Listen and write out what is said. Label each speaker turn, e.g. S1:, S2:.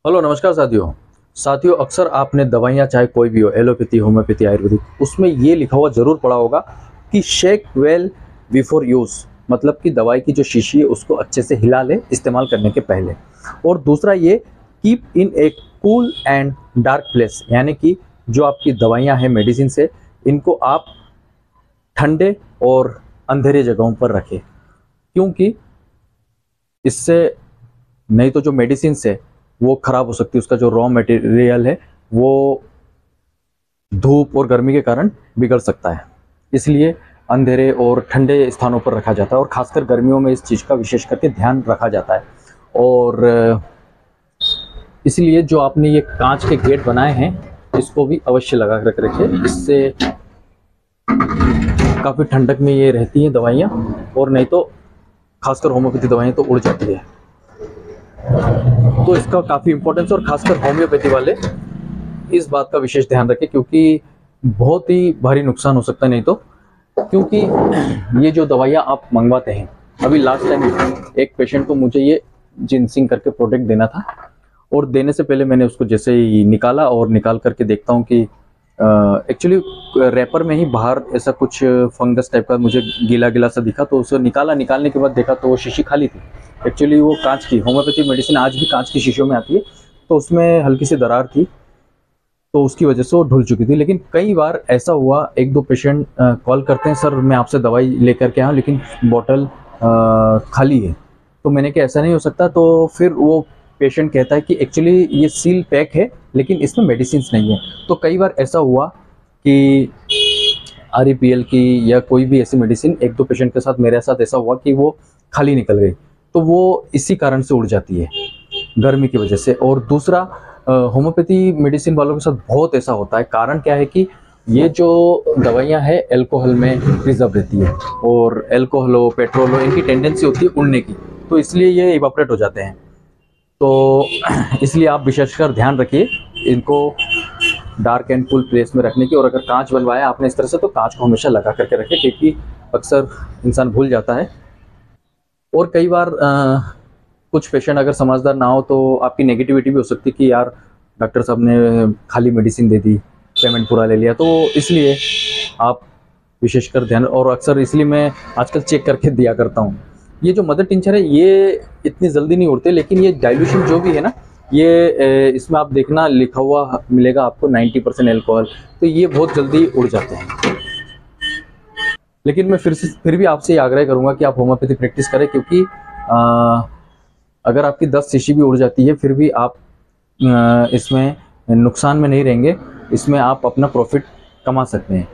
S1: Hello नमस्कार साथियों। अक्सर आपने दवाइयाँ चाहे कोई भी हो, एलोपैथी, होम्योपैथी, आयुर्वेदिक, उसमें ये लिखा हुआ ज़रूर पढ़ा होगा कि शेक वेल बिफोर यूज़, मतलब कि दवाई की जो शीशी है उसको अच्छे से हिला लें इस्तेमाल करने के पहले। और दूसरा ये, keep in A cool and dark place, यानी कि जो आपकी दवाइयाँ हैं, मेडिसिन है, इनको आप ठंडे और अंधेरे जगहों पर रखें, क्योंकि इससे नहीं तो जो मेडिसिन है वो ख़राब हो सकती है, उसका जो रॉ मटेरियल है वो धूप और गर्मी के कारण बिगड़ सकता है। इसलिए अंधेरे और ठंडे स्थानों पर रखा जाता है, और ख़ासकर गर्मियों में इस चीज़ का विशेष करके ध्यान रखा जाता है। और इसलिए जो आपने ये कांच के गेट बनाए हैं इसको भी अवश्य लगा कर रखें, इससे काफ़ी ठंडक में ये रहती हैं दवाइयाँ, और नहीं तो खासकर होम्योपैथी दवाइयाँ तो उड़ जाती है। तो इसका काफ़ी इंपॉर्टेंस, और खासकर होम्योपैथी वाले इस बात का विशेष ध्यान रखें, क्योंकि बहुत ही भारी नुकसान हो सकता है नहीं तो। क्योंकि ये जो दवाइयाँ आप मंगवाते हैं, अभी लास्ट टाइम एक पेशेंट को मुझे ये जिनसिंग करके प्रोडक्ट देना था, और देने से पहले मैंने उसको जैसे ही निकाला और निकाल करके देखता हूँ कि एक्चुअली रैपर में ही बाहर ऐसा कुछ फंगस टाइप का मुझे गीला गीला सा दिखा, तो उसे निकाला। निकालने के बाद देखा तो वो शीशी खाली थी। एक्चुअली वो कांच की होम्योपैथी मेडिसिन आज भी कांच की शीशियों में आती है, तो उसमें हल्की सी दरार थी, तो उसकी वजह से वो ढुल चुकी थी। लेकिन कई बार ऐसा हुआ, एक दो पेशेंट कॉल करते हैं, सर मैं आपसे दवाई लेकर के आया लेकिन बॉटल खाली है। तो मैंने कहा ऐसा नहीं हो सकता। तो फिर वो पेशेंट कहता है कि एक्चुअली ये सील पैक है लेकिन इसमें मेडिसिन नहीं है। तो कई बार ऐसा हुआ कि REPL की या कोई भी ऐसी मेडिसिन, एक दो पेशेंट के साथ, मेरे साथ ऐसा हुआ कि वो खाली निकल गई, तो वो इसी कारण से उड़ जाती है, गर्मी की वजह से। और दूसरा, होम्योपैथी मेडिसिन वालों के साथ बहुत ऐसा होता है। कारण क्या है कि ये जो दवाइयाँ हैं अल्कोहल में प्रिजर्व रहती है, और अल्कोहल हो, पेट्रोल हो, इनकी टेंडेंसी होती है उड़ने की, तो इसलिए ये इवापोरेट हो जाते हैं। तो इसलिए आप विशेषकर ध्यान रखिए इनको डार्क एंड कूल प्लेस में रखने की। और अगर कांच बनवाया आपने इस तरह से, तो कांच को हमेशा लगा करके रखें, क्योंकि अक्सर इंसान भूल जाता है। और कई बार कुछ पेशेंट अगर समझदार ना हो तो आपकी नेगेटिविटी भी हो सकती है कि यार डॉक्टर साहब ने खाली मेडिसिन दे दी, पेमेंट पूरा ले लिया। तो इसलिए आप विशेषकर ध्यान, और अक्सर इसलिए मैं आजकल चेक करके दिया करता हूँ। ये जो मदर टिंचर है ये इतनी जल्दी नहीं उड़ते, लेकिन ये डाइल्यूशन जो भी है ना, ये इसमें आप देखना लिखा हुआ मिलेगा आपको 90% एल्कोहल, तो ये बहुत जल्दी उड़ जाते हैं। लेकिन मैं फिर भी आपसे आग्रह करूंगा कि आप होम्योपैथी प्रैक्टिस करें, क्योंकि अगर आपकी 10 शीशी भी उड़ जाती है फिर भी आप इसमें नुकसान में नहीं रहेंगे, इसमें आप अपना प्रॉफिट कमा सकते हैं।